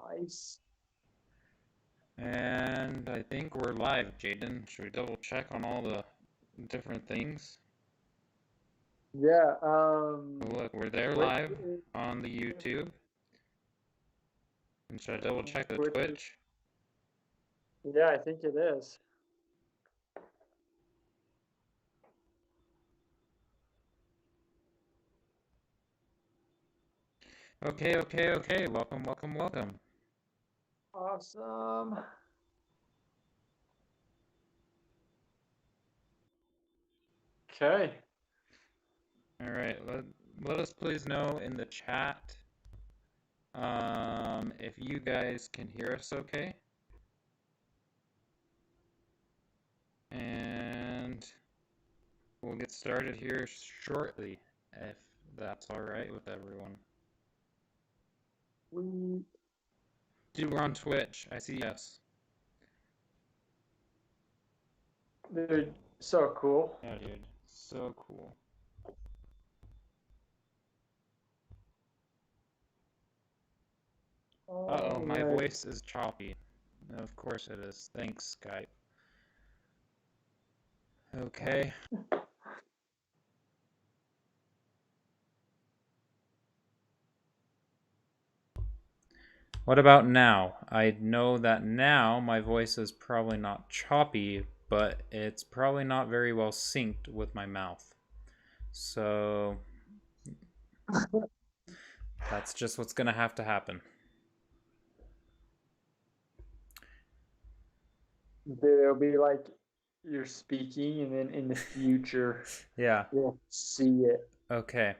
Nice. And I think we're live, Jaden. Should we double check on all the different things? Yeah. Oh, look, we're there Twitch live is, on the YouTube. And should I double check the Twitch is, Twitch? yeah, I think it is. Okay, okay, okay. Welcome, welcome, welcome. Awesome. Okay. All right, let us please know in the chat if you guys can hear us okay. And we'll get started here shortly, if that's all right with everyone. Dude, we're on Twitch. I see yes. Dude, so cool. Yeah, dude. So cool. Uh-oh, my Alright. voice is choppy. Of course it is. Thanks, Skype. Okay. What about now? I know that now my voice is probably not choppy, but it's probably not very well synced with my mouth. So that's just what's gonna have to happen. It'll be like you're speaking, and then in the future, Yeah. you'll see it. Okay.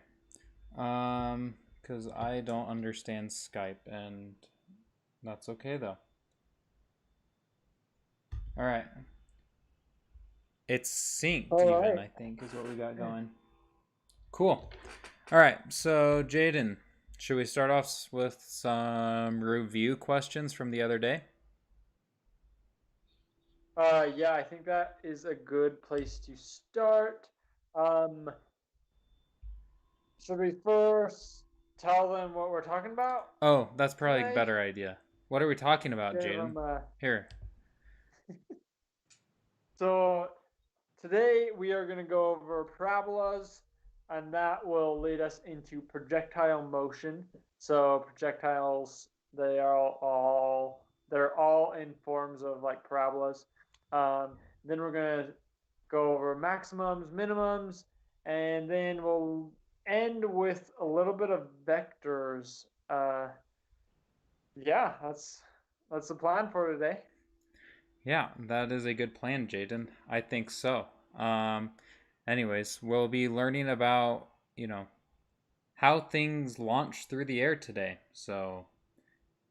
Because I don't understand Skype, and that's okay though. All right. It's synced All even, right. I think, is what we got going. Cool. All right. So, Jaden, should we start off with some review questions from the other day? Yeah, I think that is a good place to start. Um, should we first tell them what we're talking about Oh, that's probably a today? better idea. What are we talking about, Give Jaden? them Here. So today we are going to go over parabolas, and that will lead us into projectile motion. So projectiles, they're all in forms of like parabolas. Then we're going to go over maximums, minimums, and then we'll end with a little bit of vectors. Yeah, that's the plan for today. Yeah, that is a good plan, Jaden. I think so. Um, Anyways, we'll be learning about, how things launch through the air today. So,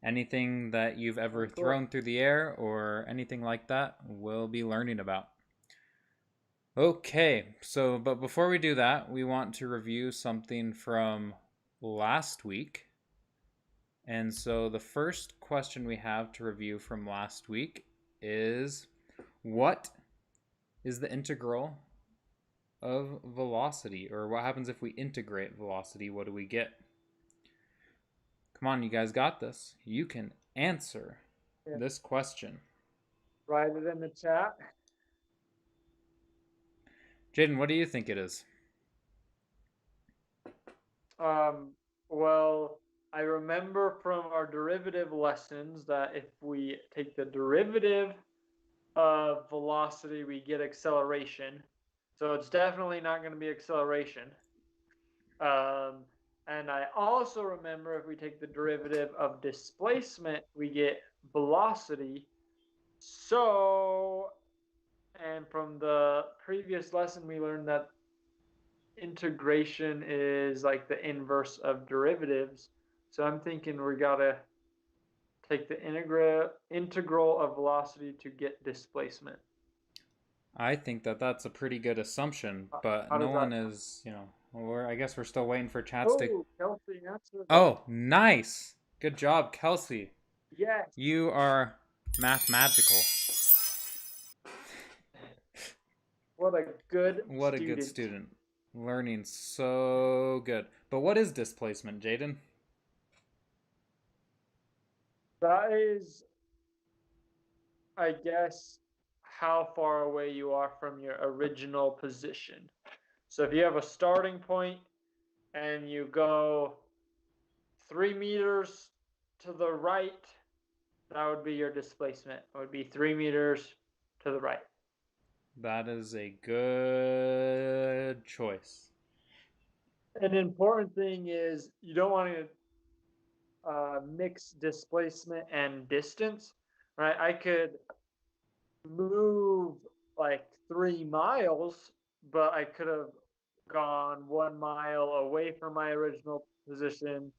anything that you've ever Oh, cool. thrown through the air or anything like that, we'll be learning about. Okay, so, but before we do that, we want to review something from last week. And so, the first question we have to review from last week is what is the integral of velocity? Or what happens if we integrate velocity? What do we get? Come on, you guys got this. You can answer Yeah. this question. Write it in the chat. Jaden, what do you think it is? Um, well, I remember from our derivative lessons that if we take the derivative of velocity, we get acceleration. So it's definitely not going to be acceleration. And I also remember if we take the derivative of displacement, we get velocity. So, and from the previous lesson, we learned that integration is like the inverse of derivatives. So I'm thinking we gotta take the integral of velocity to get displacement. I think that that's a pretty good assumption, but How no does that one sound? is, I guess we're still waiting for chats to. Oh, Kelsey answered that. Oh, nice. Good job, Kelsey. Yes. You are mathematical. What a good What a good student. student. Learning so good. But what is displacement, Jaden? That is, I guess, how far away you are from your original position. So if you have a starting point and you go 3 meters to the right, that would be your displacement. It would be 3 meters to the right. That is a good choice. An important thing is you don't want to mix displacement and distance, right? I could move like 3 miles, but I could have gone 1 mile away from my original position,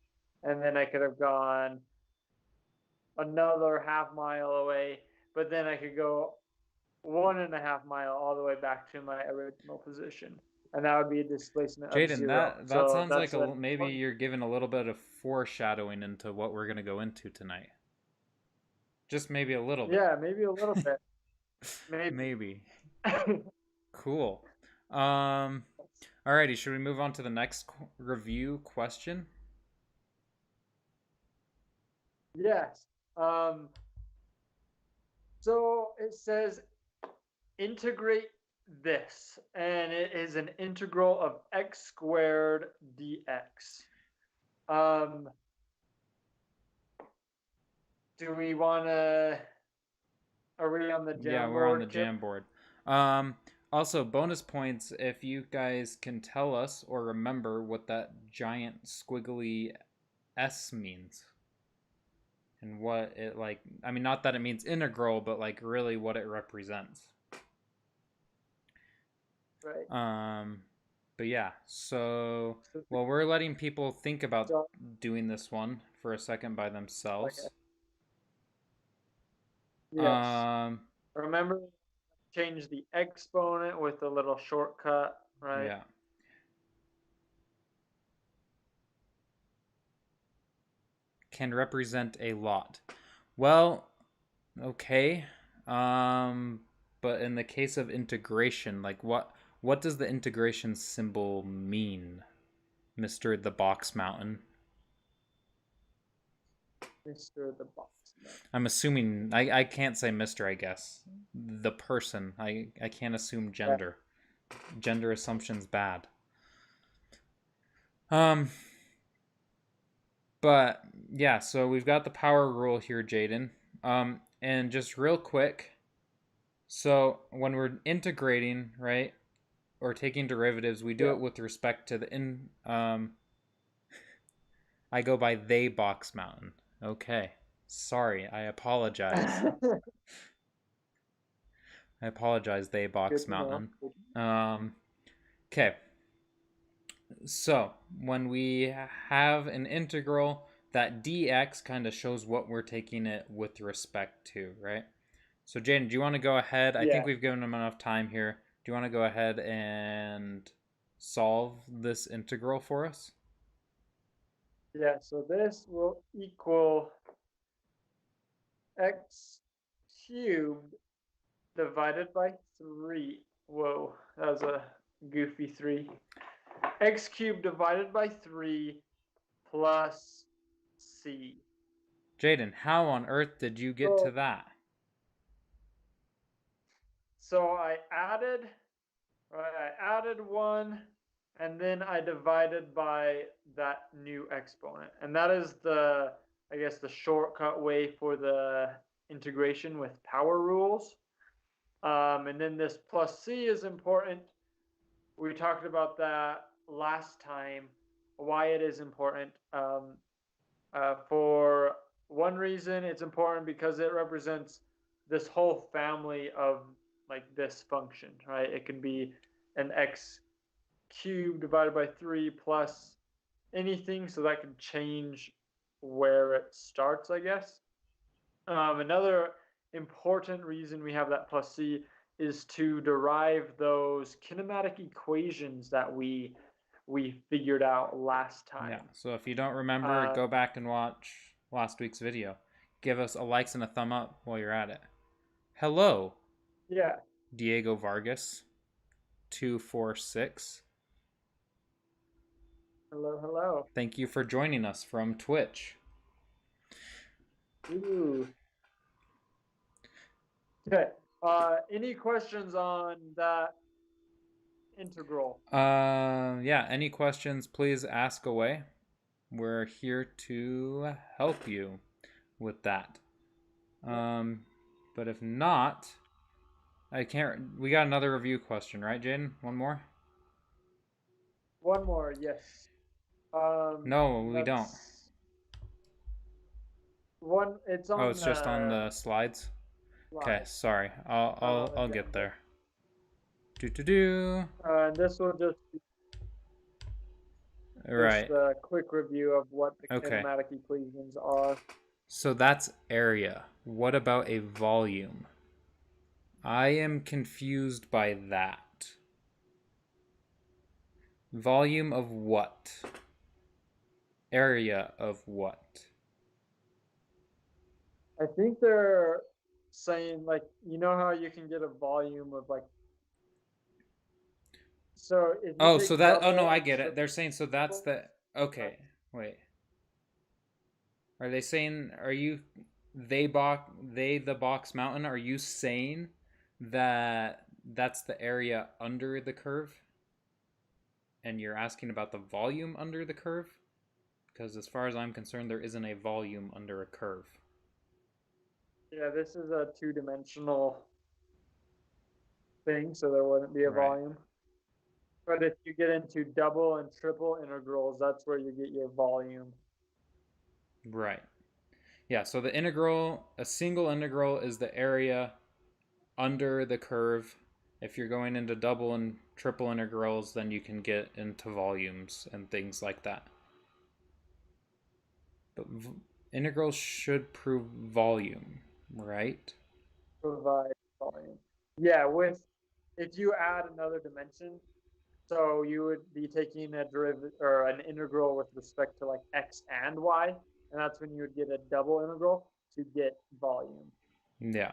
and then I could have gone another half mile away, but then I could go 1.5 mile all the way back to my original position, and that would be a displacement of Jaden, 0. that So sounds like that's an maybe important. you're giving a little bit of foreshadowing into what we're gonna go into tonight. Just maybe a little bit. Yeah, maybe a little bit. Maybe. Maybe. Cool. Alrighty, should we move on to the next review question? Yes. Um, so it says integrate this, and it is an integral of x squared dx. Um, do we want to? Are we on the Yeah, we're on the Jamboard, Kip? Jamboard. Um, Also, bonus points if you guys can tell us or remember what that giant squiggly S means. And what it like, I mean, not that it means integral, but like really what it represents. Right. But yeah, so well, we're letting people think about So, doing this one for a second by okay. themselves. Yes. Um, Remember, change the exponent with a little shortcut, right? yeah. Can represent a lot. Well, okay. Um, but in the case of integration, like what does the integration symbol mean, Mr. The Box Mountain? Mr. the Box. I'm assuming I can't say Mr. I guess the person. I can't assume Yeah. gender. Gender assumption's bad. Um, but yeah, so we've got the power rule here, Jaden. And just real quick, so when we're integrating, right, or taking derivatives, we do Yeah. it with respect to the in. I go by they box mountain. Okay, sorry, I apologize. I apologize, they Good box to know. mountain. Okay, so when we have an integral, that dx kind of shows what we're taking it with respect to, right? So Jaden, do you want to go ahead? I think Yeah. we've given him enough time here. Do you want to go ahead and solve this integral for us? Yeah. So this will equal x cubed divided by 3. Whoa, that was a goofy 3. X cubed divided by 3 plus c. Jaden, how on earth did you get to So, that? so I added 1, and then I divided by that new exponent. And that is the, I guess, the shortcut way for the integration with power rules. And then this plus c is important. We talked about that last time, why it is important. For one reason, it's important because it represents this whole family of like this function, right? It can be an x cubed divided by 3 plus anything, so that can change where it starts, I guess. Another important reason we have that plus c is to derive those kinematic equations that we figured out last Yeah, time. so if you don't remember, Uh, go back and watch last week's video. Give us a likes and a thumb up while you're at it. Hello, yeah. Diego Vargas 246. Hello, hello. Thank you for joining us from Twitch. Ooh. Okay. Any questions on that integral? Yeah, any questions, please ask away. We're here to help you with that. But if not, I can't. We got another review question, right, Jaden? One more? One more, yes. No, we don't. That's one. It's Oh, on it's just on the the slides. Okay, slide, sorry. I'll not I'll on the I'll get agenda. there. Do do do. This will just be just Right. a quick review of what the Okay. kinematic equations are. So that's area. What about a volume? I am confused by that. Volume of what? Area of what? I think they're saying like how you can get a volume of like so if you Oh, so take that. Oh no, double I and get it. They're saying so that's triple, the. right? Okay, wait. Are they saying? Are you? They the box mountain. Are you saying that that's the area under the curve? And you're asking about the volume under the curve? Because as far as I'm concerned, there isn't a volume under a curve. Yeah, this is a two-dimensional thing, so there wouldn't be a Right. volume. But if you get into double and triple integrals, that's where you get your volume. Right. Yeah, so the integral, a single integral is the area under the curve. If you're going into double and triple integrals, then you can get into volumes and things like that. But integrals should prove volume, right? Provide volume. Yeah, with if you add another dimension, so you would be taking a derivative or an integral with respect to like x and y, and that's when you would get a double integral to get volume Yeah.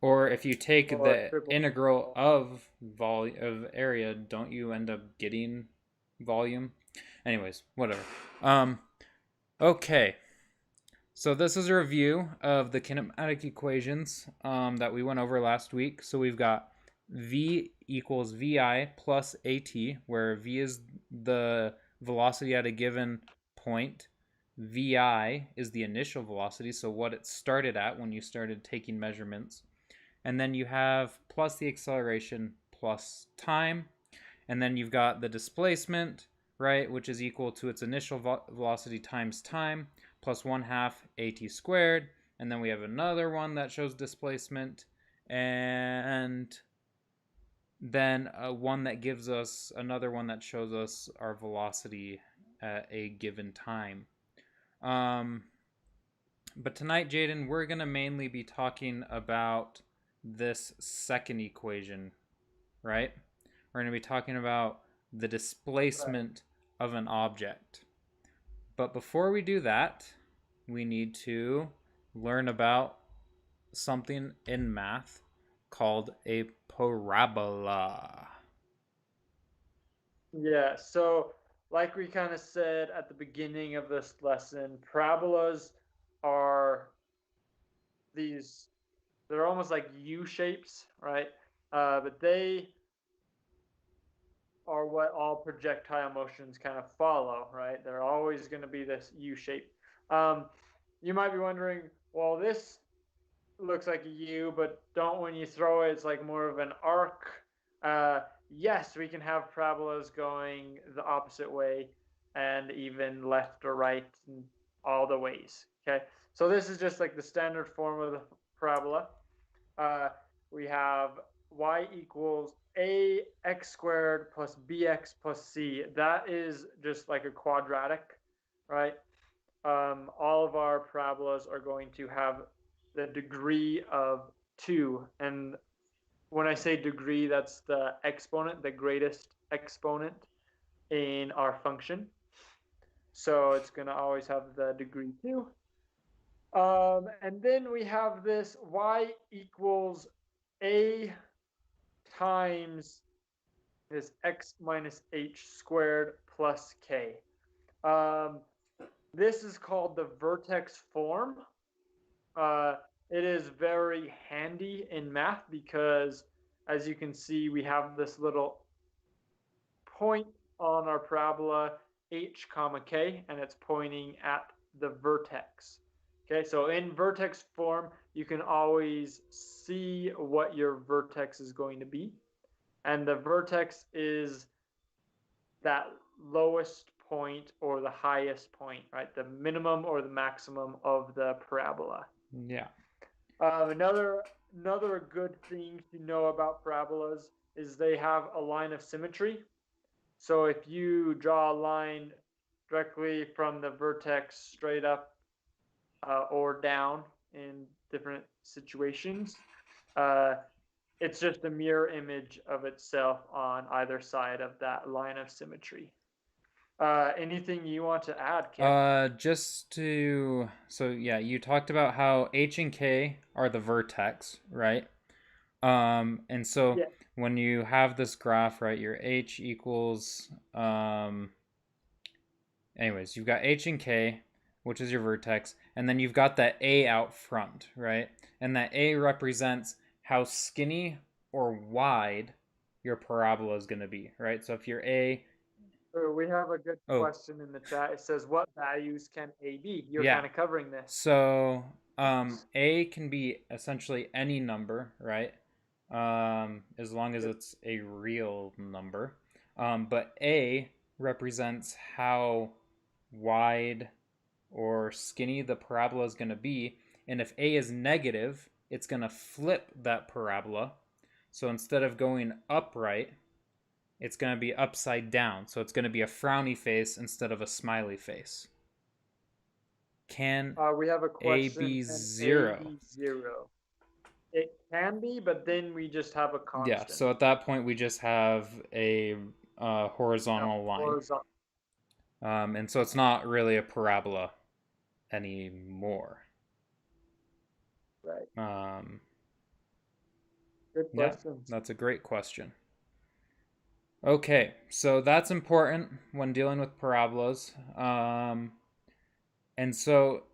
Or if you take or the triple integral integral. of volume of area, don't you end up getting volume? Anyways, whatever. Um okay. So this is a review of the kinematic equations that we went over last week. So we've got V equals VI plus AT, where V is the velocity at a given point. VI is the initial velocity, so what it started at when you started taking measurements. And then you have plus the acceleration plus time. And then you've got the displacement, right, which is equal to its initial velocity times time plus 1/2 at squared. And then we have another one that shows displacement, and then one that gives us another one that shows us our velocity at a given time. But tonight, Jaden, we're going to mainly be talking about this second equation, right? We're going to be talking about the Right. displacement of an object. But before we do that, we need to learn about something in math called a parabola. Yeah, so like we kind of said at the beginning of this lesson, parabolas are these, they're almost like U shapes, right? But they are what all projectile motions kind of follow, right? They're always going to be this U shape. Um, you might be wondering, well, this looks like a U, but don't when you throw it, it's like more of an arc. Yes, we can have parabolas going the opposite way and even left or right and all the ways. Okay, so this is just like the standard form of the parabola. Uh, we have y equals ax squared plus bx plus c. That is just like a quadratic, right? All of our parabolas are going to have the degree of 2. And when I say degree, that's the exponent, the greatest exponent in our function. So it's going to always have the degree 2. And then we have this y equals a times this x minus h squared plus k. Um, this is called the vertex form. Uh, it is very handy in math because, as you can see, we have this little point on our parabola h comma k, and it's pointing at the vertex. Okay, so in vertex form, you can always see what your vertex is going to be. And the vertex is that lowest point or the highest point, right? The minimum or the maximum of the parabola. Yeah. Another good thing to know about parabolas is they have a line of symmetry. So if you draw a line directly from the vertex straight up or down in different situations, uh, it's just a mirror image of itself on either side of that line of symmetry. Anything you want to add, Kip? So yeah, you talked about how H and K are the vertex, right? And so Yeah. when you have this graph, right, your H equals, anyways, you've got H and K, which is your vertex, and then you've got that A out front, right? And that A represents how skinny or wide your parabola is going to be, right? So if your A, We have a good oh, question in the chat. It says, "What values can A be?" You're yeah. kind of covering this. So A can be essentially any number, right? As long as Yep. it's a real number. But A represents how wide or skinny the parabola is going to be. And if A is negative, it's going to flip that parabola. So instead of going upright, it's going to be upside down. So it's going to be a frowny face instead of a smiley face. Can We have a A question. be Can A 0? be 0? It can be, but then we just have a Yeah, constant. so at that point we just have a No, horizontal line. horizontal. And so it's not really a parabola anymore. Right. Good Yeah, questions. that's a great question. Okay, so that's important when dealing with parabolas. And so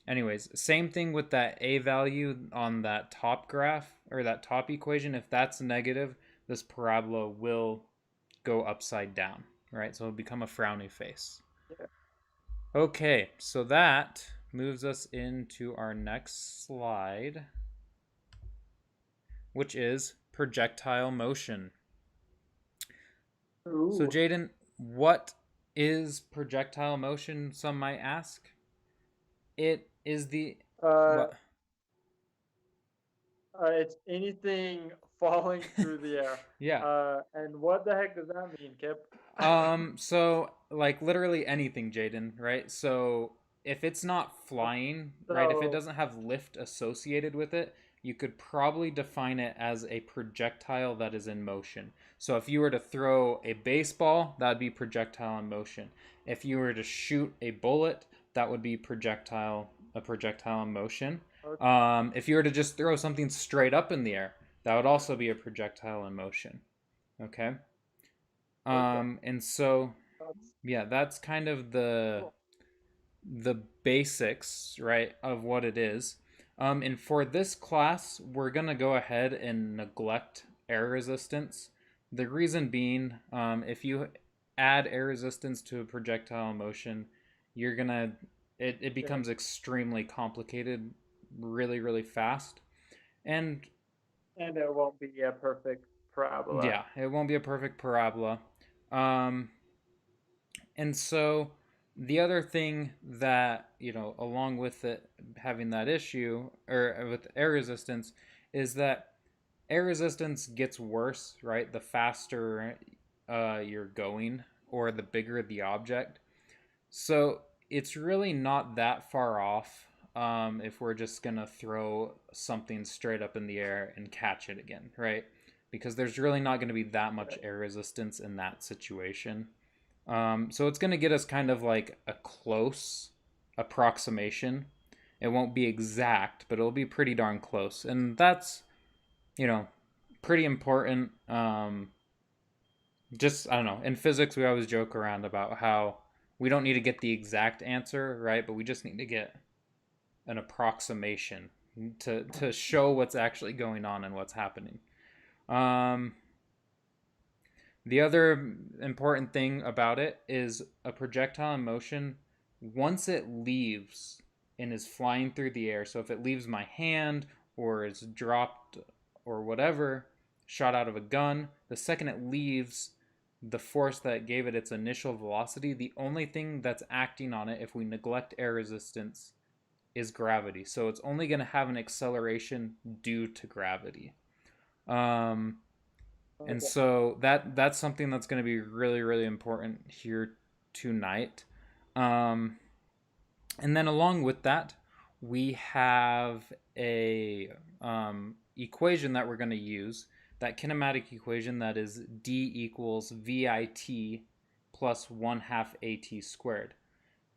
anyways, same thing with that A value on that top graph or that top equation. If that's negative, this parabola will go upside down, right? So it'll become a frowny face. Yeah. Okay, so that moves us into our next slide, which is projectile motion. So, Ooh. Jaden, what is projectile motion? Some might ask. It is the Uh, what? it's anything falling through the air. Yeah. And what the heck does that mean, Kip? So like literally anything, Jaden, right? So if it's not flying, right? If it So, doesn't have lift associated with it, you could probably define it as a projectile that is in motion. So if you were to throw a baseball, that would be projectile in motion. If you were to shoot a bullet, that would be a projectile in motion. okay. If you were to just throw something straight up in the air, that would also be a projectile in motion. Okay. Okay. And so That's yeah, that's kind of the cool. the basics, right, of what it is. And for this class, we're gonna go ahead and neglect air resistance. The reason being, if you add air resistance to a projectile motion, you're gonna it Yeah. becomes extremely complicated really, really fast. And And it won't be a perfect parabola. yeah, it won't be a perfect parabola. Um, And so the other thing that, along with it having that issue or with air resistance is that air resistance gets worse, right? The faster you're going or the bigger the object. So it's really not that far off if we're just going to throw something straight up in the air and catch it again, right? Because there's really not going to be that much Right. air resistance in that situation. So it's going to get us kind of like a close approximation. It won't be exact, but it'll be pretty darn close. And that's, you know, pretty important. Just, I don't know. In physics, we always joke around about how we don't need to get the exact answer, right? But we just need to get an approximation to show what's actually going on and what's happening. Um, the other important thing about it is a projectile in motion, once it leaves and is flying through the air, so if it leaves my hand or is dropped or whatever, shot out of a gun, the second it leaves the force that gave it its initial velocity, the only thing that's acting on it if we neglect air resistance is gravity. So it's only going to have an acceleration due to gravity. Um, and Okay. so that's something that's going to be really, really important here tonight. Um, and then along with that, we have a equation that we're going to use, that kinematic equation that is d equals vit plus 1 half at squared.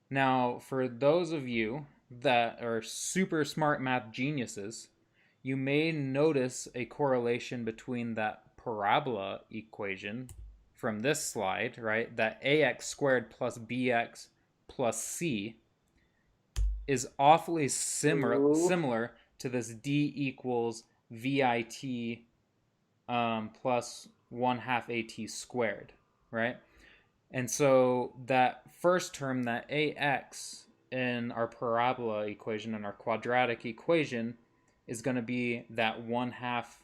Now, for those of you that are super smart math geniuses, you may notice a correlation between that parabola equation from this slide, right? That ax squared plus bx plus c is awfully similar to this d equals vit plus 1 half at squared, right? And so that first term, that ax in our parabola equation, in our quadratic equation, is going to be that 1 half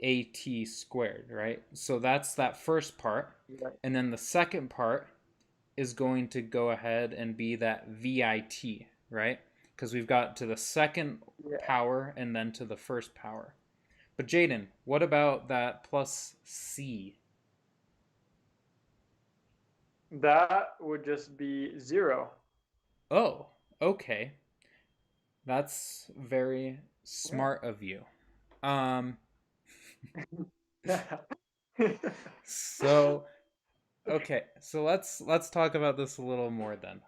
at squared, right? So that's that first part. Right. And then the second part is going to go ahead and be that vit, right? Because we've got to the second Yeah. power and then to the first power. But Jaden, what about that plus c? That would just be 0. Oh, okay. That's very Yeah. smart of you. Um, so okay, so let's talk about this a little more then.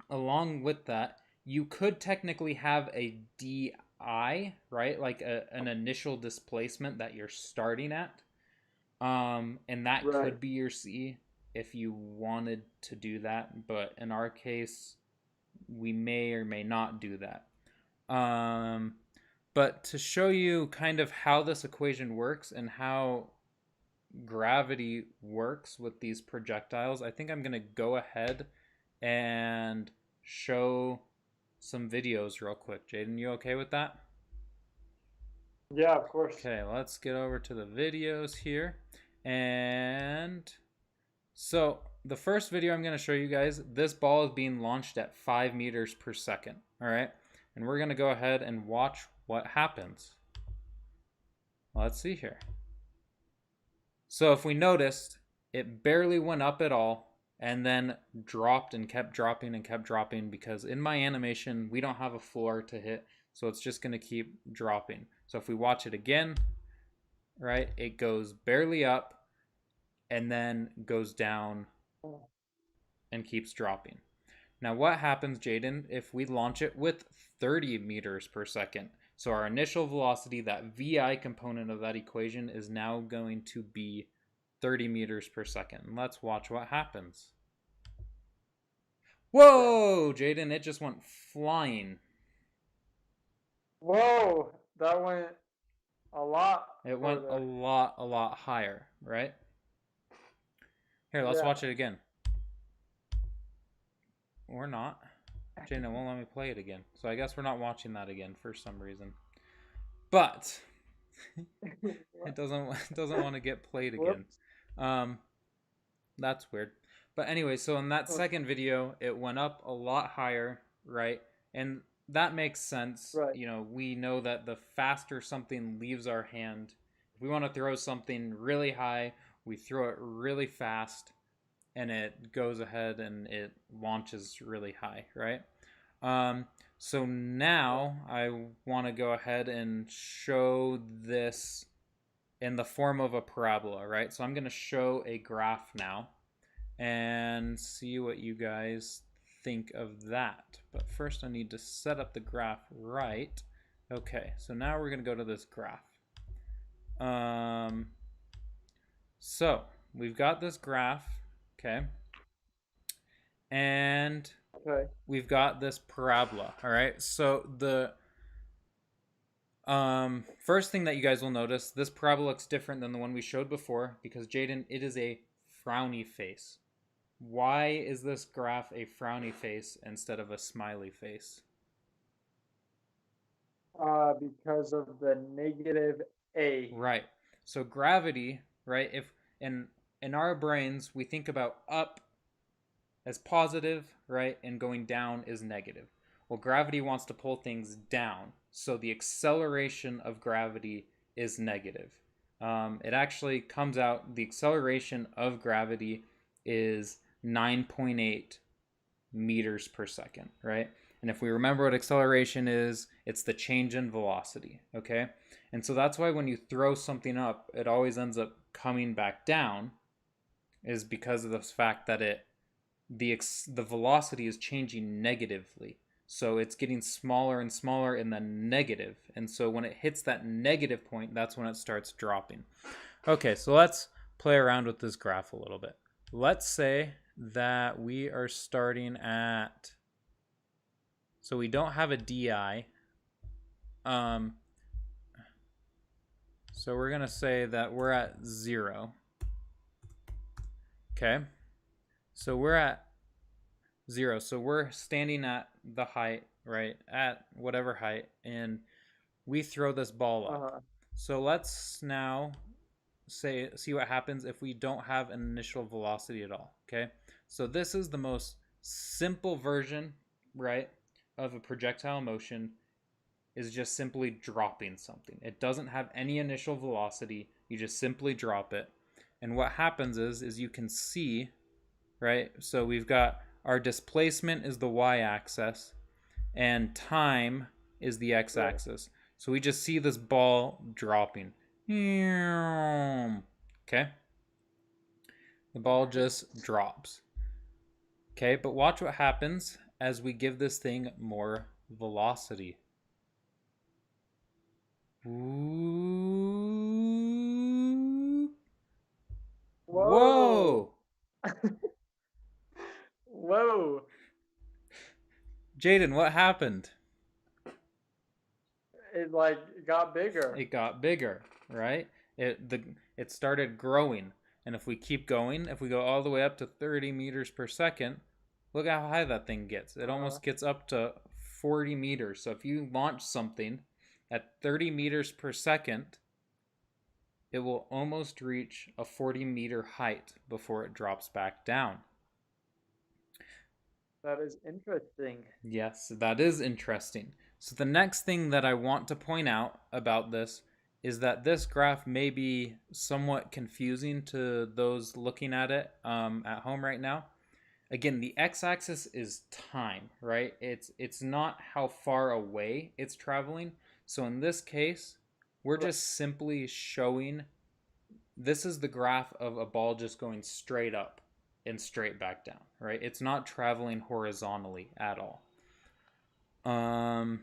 Along with that, you could technically have a DI, right? Like an initial displacement that you're starting at. And that Right. could be your C if you wanted to do that, but in our case, we may or may not do that. Um, but to show you kind of how this equation works and how gravity works with these projectiles, I think I'm going to go ahead and show some videos real quick. Jaden, you okay with that? Yeah, of course. Okay, let's get over to the videos here. And so the first video I'm going to show you guys, this ball is being launched at 5 meters per second. All right. And we're going to go ahead and watch what happens. Let's see here. So if we noticed, it barely went up at all and then dropped and kept dropping and kept dropping because in my animation, we don't have a floor to hit. So it's just going to keep dropping. So if we watch it again, right, it goes barely up and then goes down and keeps dropping. Now what happens, Jaden, if we launch it with 30 meters per second? So our initial velocity, that VI component of that equation, is now going to be 30 meters per second. Let's watch what happens. Whoa, Jaden, it just went flying. Whoa, that went a lot It went a further. lot higher, right? Here, let's Yeah. watch it again. Or not. Jaden won't let me play it again. So I guess we're not watching that again for some reason. But it doesn't want to get played again. That's weird. But anyway, so in that second video, it went up a lot higher, right? And that makes sense. Right. You know, we know that the faster something leaves our hand, if we want to throw something really high, we throw it really fast and it goes ahead and it launches really high, right? So now I want to go ahead and show this in the form of a parabola, right? So I'm going to show a graph now and see what you guys think of that. But first I need to set up the graph right. Okay, so now we're going to go to this graph. So we've got this graph, okay? and Okay. we've got this parabola. All right. So the first thing that you guys will notice, this parabola looks different than the one we showed before because Jaden, it is a frowny face. Why is this graph a frowny face instead of a smiley face? Because of the negative a. Right. So gravity, right? If in our brains we think about up as positive, right, and going down is negative. Well, gravity wants to pull things down, so the acceleration of gravity is negative. It actually comes out, the acceleration of gravity is 9.8 meters per second, right? And if we remember what acceleration is, it's the change in velocity, okay? And so that's why when you throw something up, it always ends up coming back down, is because of the fact that the velocity is changing negatively. So it's getting smaller and smaller in the negative. And so when it hits that negative point, that's when it starts dropping. Okay, so let's play around with this graph a little bit. Let's say that we are starting at, so we don't have a DI. So we're going to say that we're at 0. Okay. So we're at 0. So we're standing at the height, right? At whatever height. And we throw this ball up. Uh-huh. So let's now see what happens if we don't have an initial velocity at all. Okay. So this is the most simple version, right, of a projectile motion, is just simply dropping something. It doesn't have any initial velocity. You just simply drop it. And what happens is you can see, right? So we've got our displacement is the y-axis and time is the x-axis. So we just see this ball dropping. Okay? The ball just drops. Okay, but watch what happens as we give this thing more velocity. Ooh. Whoa. Whoa! Whoa. Jaden, what happened? It like got bigger. It got bigger, right? It started growing. And if we keep going, if we go all the way up to 30 meters per second, look how high that thing gets. It Uh-huh. almost gets up to 40 meters. So if you launch something at 30 meters per second, it will almost reach a 40-meter height before it drops back down. That is interesting. Yes, that is interesting. So the next thing that I want to point out about this is that this graph may be somewhat confusing to those looking at it at home right now. Again, the x-axis is time, right? It's not how far away it's traveling. So in this case, we're Right. just simply showing, this is the graph of a ball just going straight up and straight back down, right? It's not traveling horizontally at all. Right.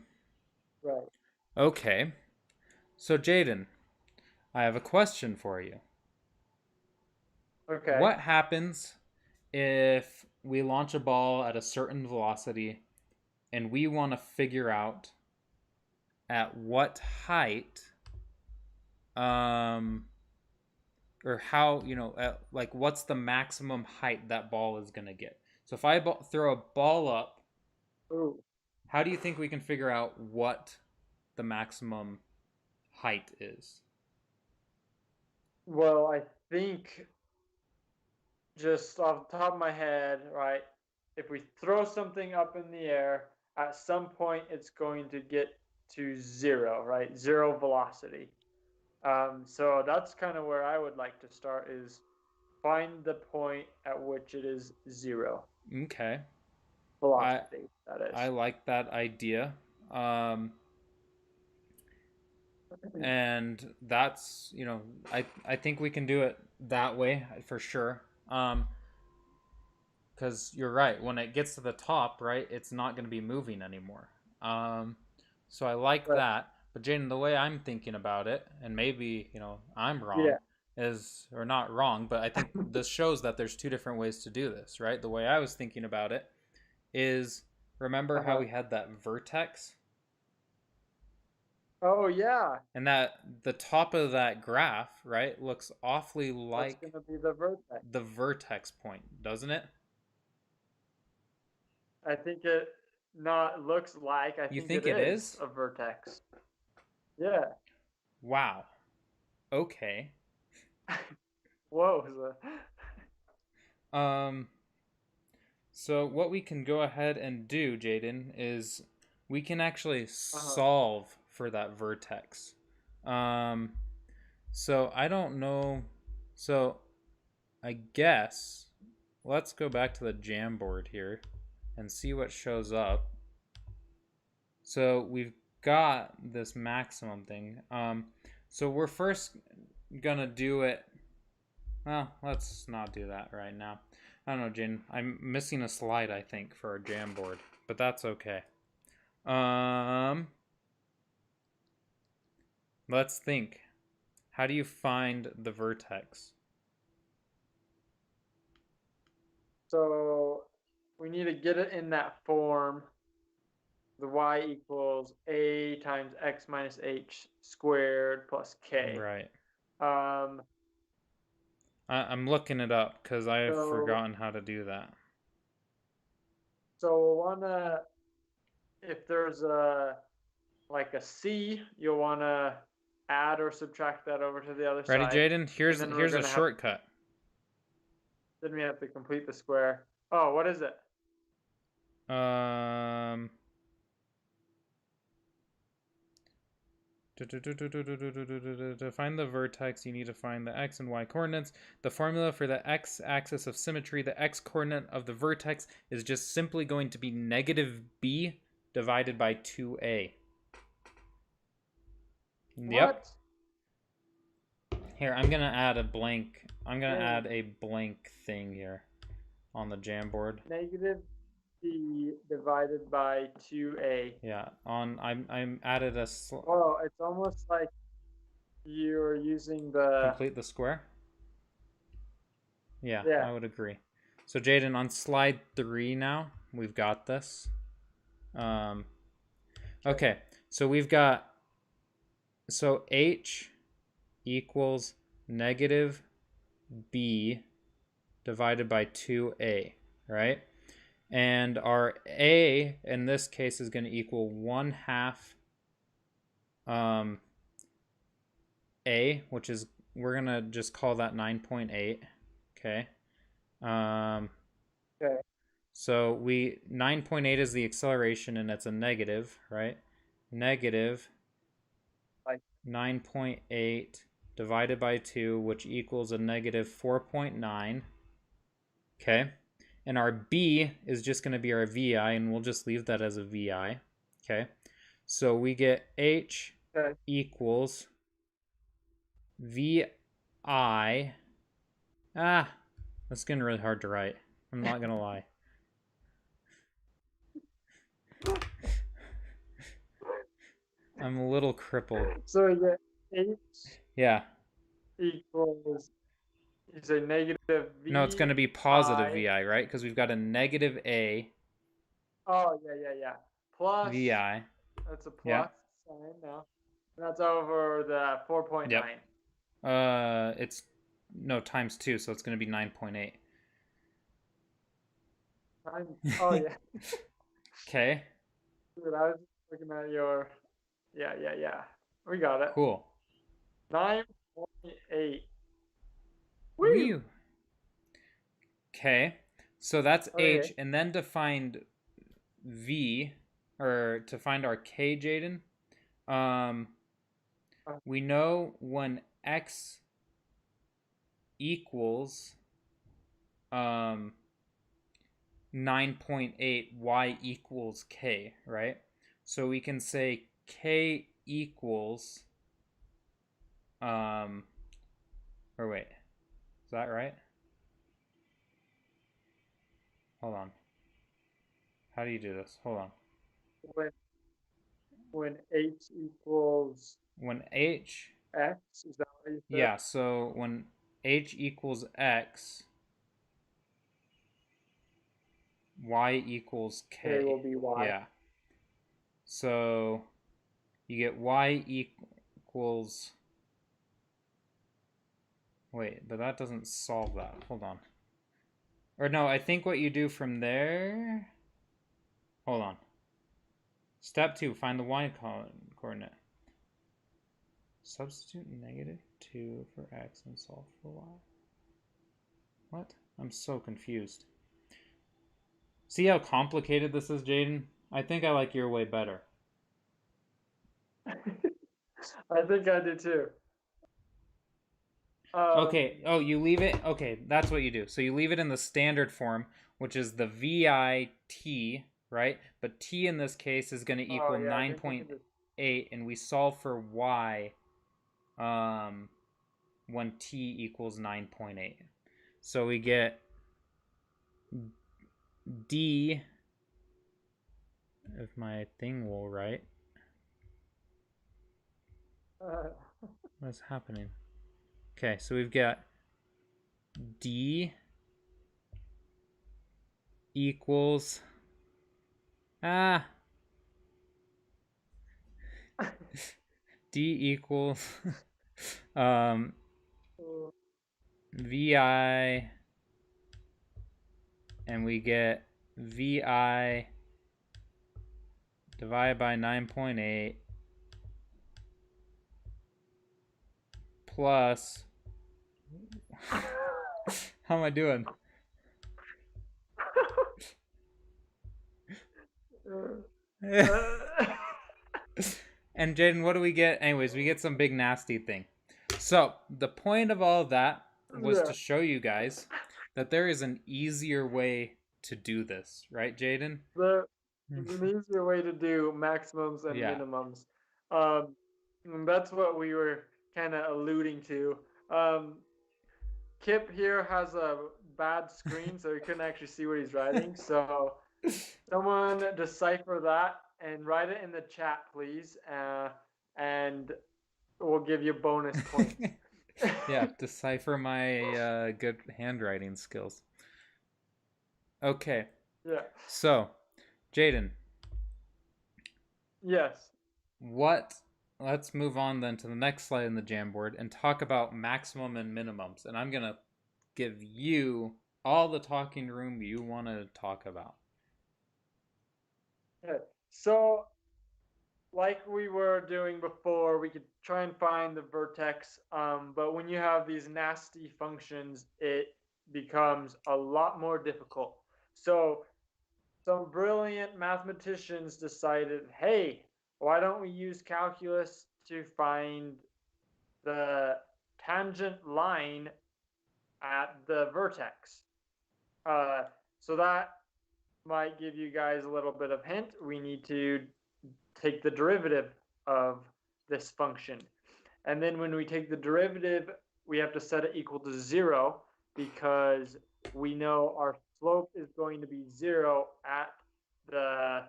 Okay. So Jaden, I have a question for you. Okay. What happens if we launch a ball at a certain velocity and we want to figure out at what height um or how, like what's the maximum height that ball is going to get? So if I throw a ball up, Ooh. how do you think we can figure out what the maximum height is? Well, I think just off the top of my head, right? If we throw something up in the air, at some point it's going to get to zero, right? Zero velocity. So that's kind of where I would like to start is find the point at which it is zero Okay. I velocity, that I is. like that idea. Um and that's, I think we can do it that way for sure. Because you're right, when it gets to the top, right, it's not going to be moving anymore. So I like Right. that. But Jaden, the way I'm thinking about it, and maybe I'm wrong, Yeah. is, or not wrong, but I think this shows that there's two different ways to do this, right? The way I was thinking about it is, remember how Uh-huh. we had that vertex? Oh yeah, And that the top of that graph, right, looks awfully that's like gonna be the vertex. the vertex point, doesn't it? I think it not looks like. I You think it think it is is? a vertex. Yeah. Wow. Okay. Whoa. Um, so what we can go ahead and do, Jaden, is we can actually Uh-huh. solve for that vertex. Um, so I don't know. So I guess let's go back to the Jamboard here and see what shows up. So we've got this maximum thing. So we're first gonna do it. Well, let's not do that right now. I don't know, Jin. I'm missing a slide, I think, for our Jamboard, but that's okay. Um, let's think. How do you find the vertex? So we need to get it in that form. The y equals a times x minus h squared plus k. Right. Um, I'm looking it up because I have so forgotten how to do that. so we'll wanna, if there's a like a c, you'll wanna add or subtract that over to the other Ready, side, Jaden? and Here's then we're here's a gonna have shortcut. then we have to complete the square. Oh, what is it? Um, To find the vertex, you need to find the x and y coordinates. The formula for the x-axis of symmetry, the x-coordinate of the vertex, is just simply going to be negative b divided by 2a. Yep. What? Here, I'm going to add a blank. I'm going to Dang. add a blank thing here on the Jamboard. Negative b divided by 2a. Yeah, I'm added a Oh, it's almost like you're using the, complete the square. Yeah, yeah. I would agree. So Jaden, on slide 3 now, we've got this. Okay, so we've got, so h equals negative b divided by 2a, right? And our a in this case is going to equal 1/2 a, which is, we're going to just call that 9.8. Okay. Okay. So 9.8 is the acceleration and it's a negative, right? Negative Like 9.8 divided by 2, which equals a negative 4.9. Okay. And our b is just going to be our vi, and we'll just leave that as a vi. Okay. So we get h okay. equals vi. That's getting really hard to write. I'm not going to lie. I'm a little crippled. So you get h Yeah. equals, you say negative No, it's going vi. to be positive vi, right? Because we've got a negative a Oh, yeah, yeah, yeah. Plus, vi. that's a plus Yep. sign now. And that's over the Yep. 4.9. It's no times 2, so it's going to be 9.8. Oh, yeah. Okay. Dude, I was just looking at your, yeah, yeah, yeah. We got it. Cool. 9.8. Woo! Woo. Okay. So that's Okay. h, and then to find v, or to find our k, Jaden, um, Uh, we know when x equals 9.8, y equals k, right? So we can say k equals, or wait, is that right? Hold on. How do you do this? Hold on. when when h equals When h, x, is that what you said? yeah, so when h equals x, y equals A k. will be Y. Yeah. So you get y equals. Wait, but that doesn't solve that. Hold on. Or no, I think what you do from there. Hold on. Step 2, find the y coordinate. Substitute -2 for x and solve for y. What? I'm so confused. See how complicated this is, Jaden? I think I like your way better. I think I do too. Okay. Oh, you leave it. Okay, that's what you do. So you leave it in the standard form, which is the VIT, right? But t in this case is going to Oh equal yeah, I think we can just. 9.8, and we solve for y when t equals 9.8. So we get d, if my thing will write. What's happening? Okay, so we've got d equals ah d equals um vi, and we get vi divided by 9.8 plus how am I doing? And Jaden, what do we get? Anyways, we get some big nasty thing. So the point of all of that was Yeah, to show you guys that there is an easier way to do this, right, Jaden? there's an easier way to do maximums and Yeah. minimums. And that's what we were kind of alluding to. Um, Kip here has a bad screen, so he couldn't actually see what he's writing. So someone decipher that and write it in the chat, please, and we'll give you bonus points. Yeah, decipher my good handwriting skills. Okay, Yeah. so Jaden, Yes. what? Let's move on then to the next slide in the Jamboard and talk about maximum and minimums. And I'm gonna give you all the talking room you want to talk about. Okay. So, like we were doing before, we could try and find the vertex. But when you have these nasty functions, it becomes a lot more difficult. So some brilliant mathematicians decided, hey, why don't we use calculus to find the tangent line at the vertex? So that might give you guys a little bit of hint. We need to take the derivative of this function. And then when we take the derivative, we have to set it equal to 0 because we know our slope is going to be 0 at the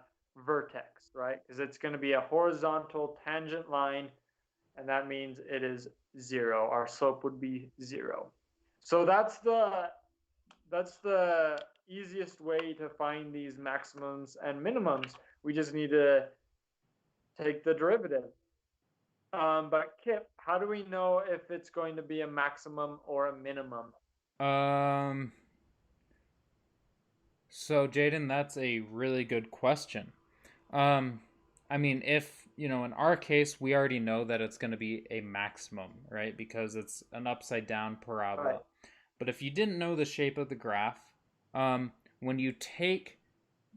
vertex, right? Because it's going to be a horizontal tangent line, and that means it is 0. Our slope would be 0. So that's the easiest way to find these maximums and minimums. We just need to take the derivative. But Kip, how do we know if it's going to be a maximum or a minimum? Um, so Jaden, that's a really good question. Um, I mean, if, in our case, we already know that it's going to be a maximum, right? Because it's an upside down Right. parabola. But if you didn't know the shape of the graph, when you take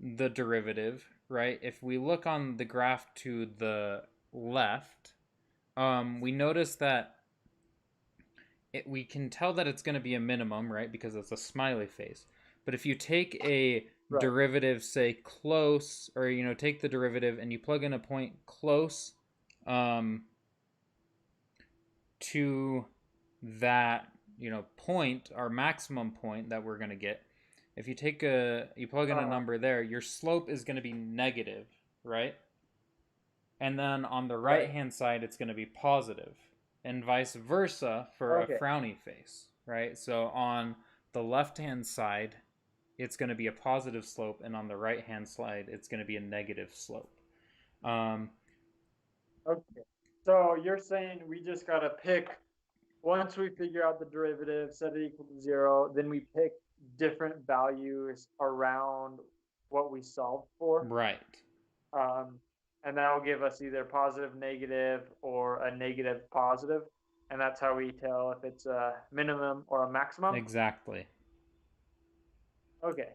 the derivative, right? If we look on the graph to the left, we notice that we can tell that it's going to be a minimum, right? Because it's a smiley face. But if you take a Right. derivative, say close, or take the derivative and you plug in a point close um, to that point, our maximum point that we're going to get, if you plug in a Uh, number there, your slope is going to be negative, right? And then on the right right. hand side it's going to be positive, and vice versa for a Okay. frowny face, right? So on the left-hand side, it's going to be a positive slope, and on the right-hand side, it's going to be a negative slope. Okay. So you're saying we just gotta pick, once we figure out the derivative, set it equal to 0, then we pick different values around what we solved for. Right. Um, and that'll give us either positive, negative, or a negative positive. And that's how we tell if it's a minimum or a maximum. Exactly. Okay.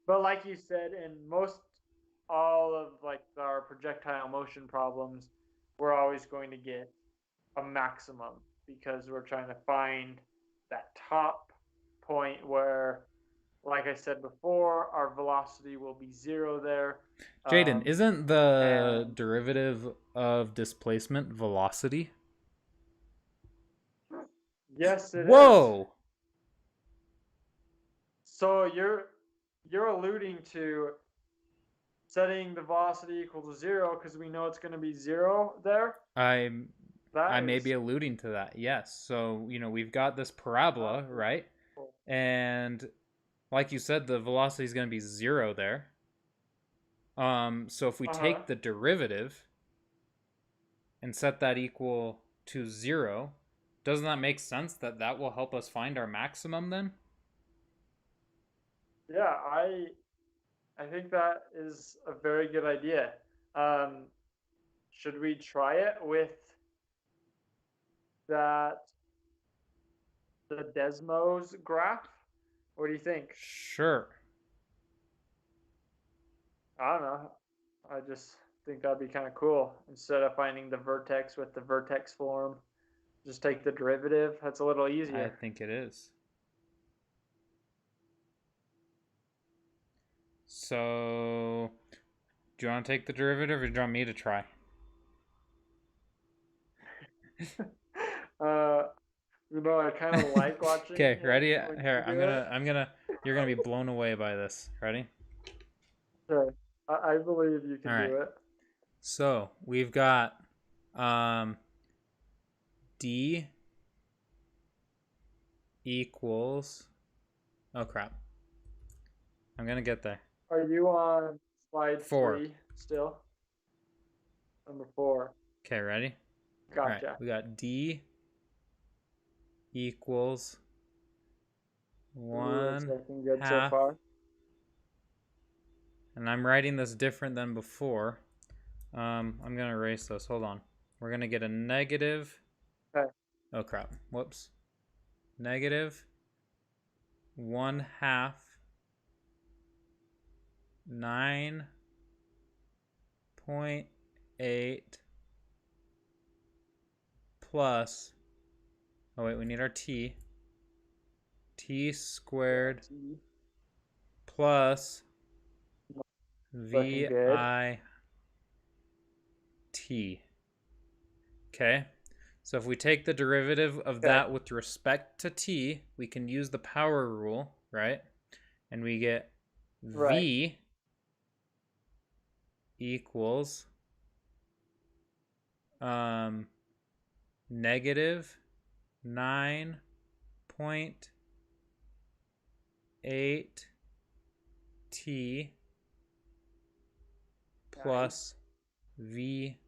But like you said, in most all of like our projectile motion problems, we're always going to get a maximum because we're trying to find that top point where, like I said before, our velocity will be 0 there. Jaden, isn't the And derivative of displacement velocity? yes, it is. Whoa! So you're alluding to setting the velocity equal to 0 because we know it's going to be 0 there. I That may be is alluding to that. Yes. So, we've got this parabola, right? cool. And like you said, the velocity is going to be 0 there. So if we Uh-huh. take the derivative and set that equal to 0, doesn't that make sense that that will help us find our maximum then? Yeah, I think that is a very good idea. Um, should we try it with that the Desmos graph? What do you think? Sure. I don't know. I just think that'd be kind of cool. Instead of finding the vertex with the vertex form, just take the derivative. That's a little I easier. think it is. So, do you want to take the derivative or do you want me to try? uh, I kind of like watching Okay, ready? it when Here, you do it. you're gonna be blown away by this. Ready? Okay, I believe you All can right. do it. So we've got D equals. Oh crap! I'm gonna get there. Are you on slide 4. 3 still? Number 4. Okay, ready? All right. Gotcha. We got D equals Ooh, it's one looking good so half, far. and I'm writing this different than before. I'm gonna erase this. Hold on. We're gonna get a negative. Okay. Oh crap! Whoops. Negative 1/2 9.8 plus. Oh wait, we need our t. T Yeah, squared T. plus Looking good. VIT. Okay. So if we take the derivative of Okay. that with respect to t, we can use the power rule, right? And we get Right. V equals negative 9.8 t plus Nice. vi.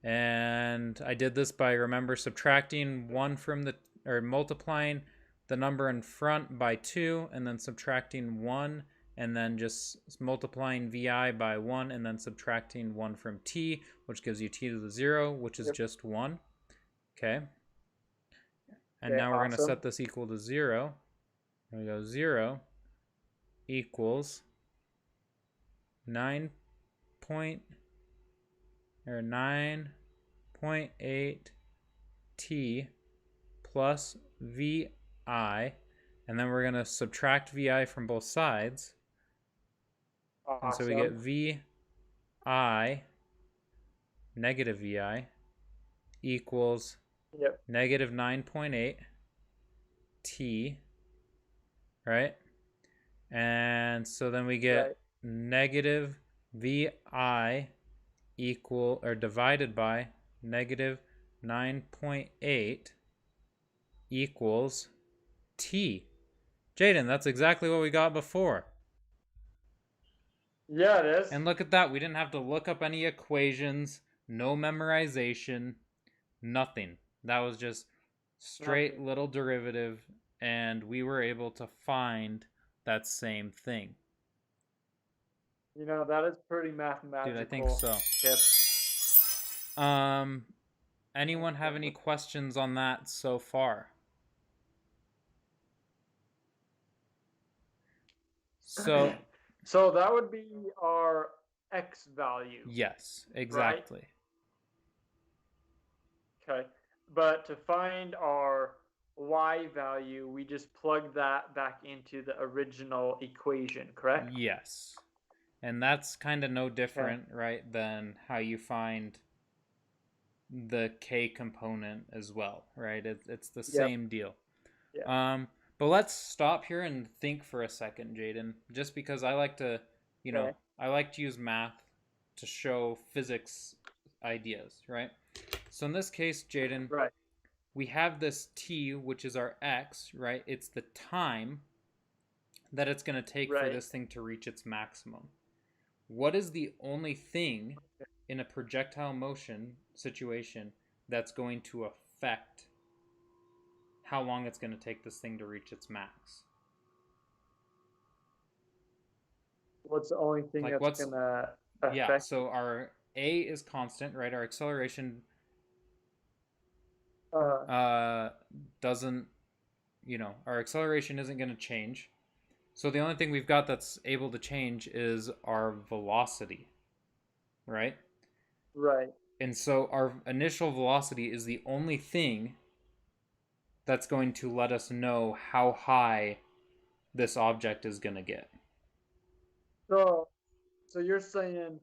And I did this by, remember, subtracting 1 from the, or multiplying the number in front by 2 and then subtracting 1 and then just multiplying vi by 1 and then subtracting 1 from t, which gives you t to the 0, which is Yep. just 1. Okay. And Okay, now we're going to awesome. set this equal to 0. And we go 0 equals 9 point, or 9.8 t plus vi, and then we're going to subtract vi from both sides. And so we get Awesome. vi, negative vi, equals Yep. negative 9.8 t, right? And so then we get Right. negative vi equal, or divided by negative 9.8 equals t. Jaden, that's exactly what we got before. Yeah, it is. And look at that. We didn't have to look up any equations, no memorization, nothing. That was just straight Nothing. little derivative, and we were able to find that same thing. That is pretty Dude, I think mathematical, so. Kip. Anyone have any questions on that so far? So that would be our x value. yes, Right? exactly. Okay. But to find our y value, we just plug that back into the original equation, correct? Yes. And that's kind of no Okay. different, right, than how you find the k component as well, right? It's the Yep. same deal. Yeah. But let's stop here and think for a second, Jaden, just because I like to, Okay. I like to use math to show physics ideas, right? So in this case, Jaden, Right. we have this t, which is our x, right? It's the time that it's going to take for Right. this thing to reach its maximum. What is the only thing in a projectile motion situation that's going to affect how long it's going to take this thing to reach its max? What's the only thing Like, that's what's, gonna yeah, affect? so our a is constant, right? Our acceleration Uh. uh, doesn't, our acceleration isn't going to change. So the only thing we've got that's able to change is our velocity, right? Right. And so our initial velocity is the only thing that's going to let us know how high this object is going to get. So. So you're saying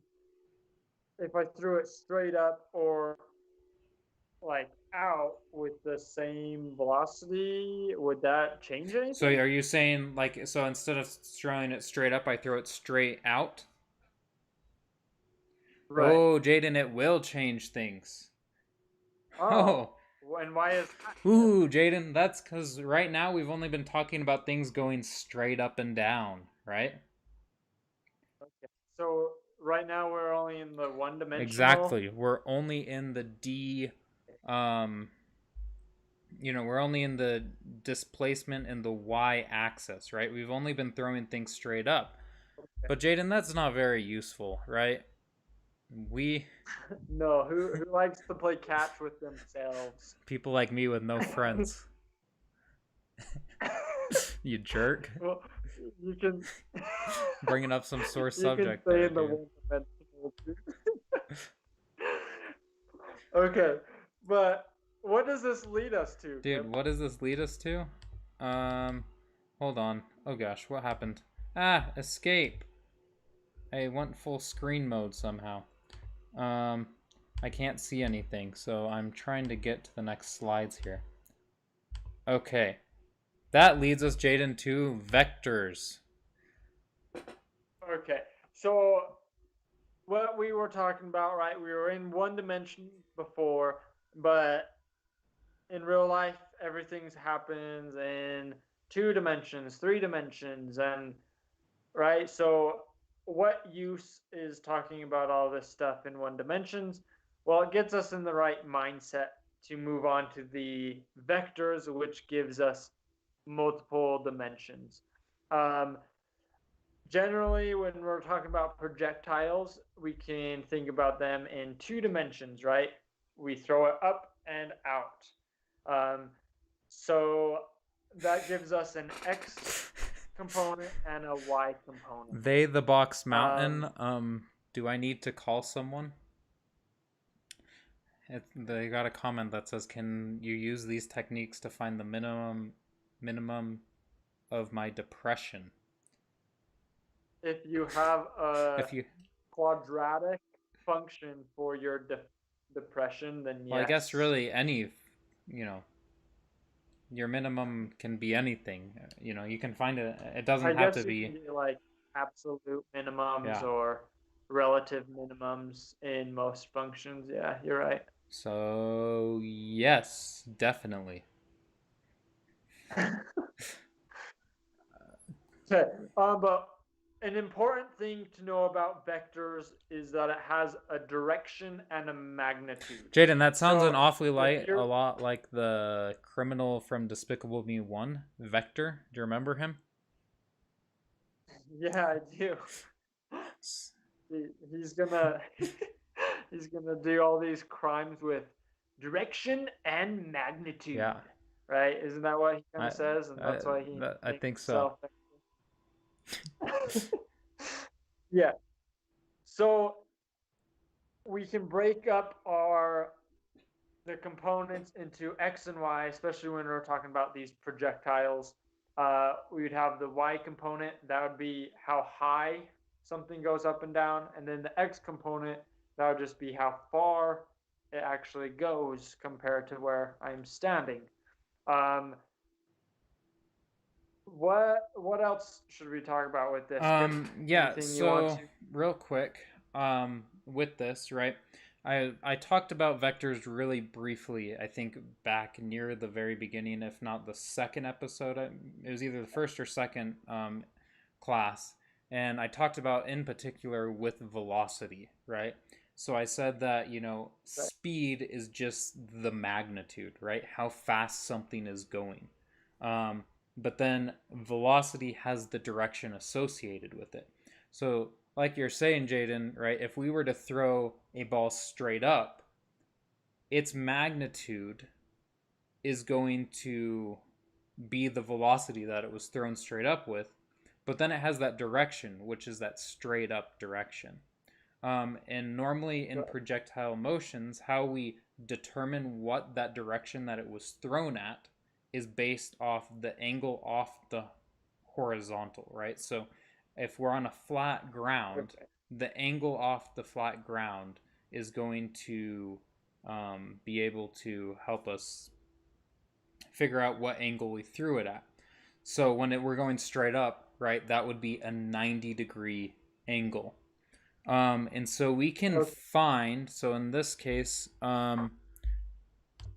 if I threw it straight up or like out with the same velocity, would that change So anything? are you saying, like, so instead of throwing it straight up, I throw it straight out? Right. Oh, Jaden, it will change things. Oh, Oh, and why is that, Kip? ooh, Jaden, that's because right now we've only been talking about things going straight up and down, right? Okay. So right now we're only in the one-dimensional. Exactly. We're only in the um, we're only in the displacement in the y axis, right? We've only been throwing things straight up. Okay. But Jaden, that's not very useful, right? We No, who likes to play catch with themselves? people like me with no friends. You jerk. Well, you can Bringing up some sore you can subject stay there, in the dude. one-dimensional too. Okay, but what does this lead us to, Dude, Kip? what does this lead us to? Um, hold on. Oh gosh, what happened? Ah, escape. I went full screen mode somehow. Um, I can't see anything, so I'm trying to get to the next slides here. Okay. That leads us, Jaden, to vectors. Okay, so what we were talking about, right? We were in one dimension before, but in real life, everything happens in 2 dimensions, 3 dimensions, and right. So, what use is talking about all this stuff in 1 dimensions? Well, it gets us in the right mindset to move on to the vectors, which gives us multiple dimensions. Um, Generally, when we're talking about projectiles, we can think about them in 2 dimensions, right? We throw it up and out. Um, so that gives us an x component and a y component. They the box Um, mountain. Do I need to call someone? They got a comment that says, "Can you use these techniques to find the minimum of my depression?" if you have a If you, quadratic function for your depression, then well, I guess yes. really any, you know, your minimum can be anything. You can find it. It doesn't I have guess to you can be. get like absolute minimums Yeah. or relative minimums in most functions. Yeah, you're right. So yes, definitely. Okay. But an important thing to know about vectors is that it has a direction and a magnitude. Jaden, that sounds an So awfully if a you're, lot like the criminal from Despicable Me 1, Vector. Do you remember him? yeah, I do. He's gonna he's gonna do all these crimes with direction and Yeah, magnitude, right? Isn't that what he kind I of says? And that's why he I named think so. himself. Yeah. So we can break up our the components into x and y, especially when we're talking about these projectiles. We would have the y component, that would be how high something goes up and down, and then the x component, that would just be how far it actually goes compared to where I'm standing. Um, what else should we talk about with this, Kip? Yeah, Anything you want so to? real quick, with this, right? I talked about vectors really briefly, I think back near the very beginning, if not the second episode. It was either the first or second class. And I talked about in particular with velocity, right? So I said that, speed is just the magnitude, right? How fast something is going. Um, but then velocity has the direction associated with it. So, like you're saying, Jaden, right? If we were to throw a ball straight up, its magnitude is going to be the velocity that it was thrown straight up with, but then it has that direction, which is that straight up direction. And normally in projectile motions, how we determine what that direction that it was thrown at is based off the angle off the horizontal, right? So if we're on a flat ground, Okay. the angle off the flat ground is going to be able to help us figure out what angle we threw it at. So when we're going straight up, right, that would be a 90-degree angle. And so we can Okay. find, so in this case,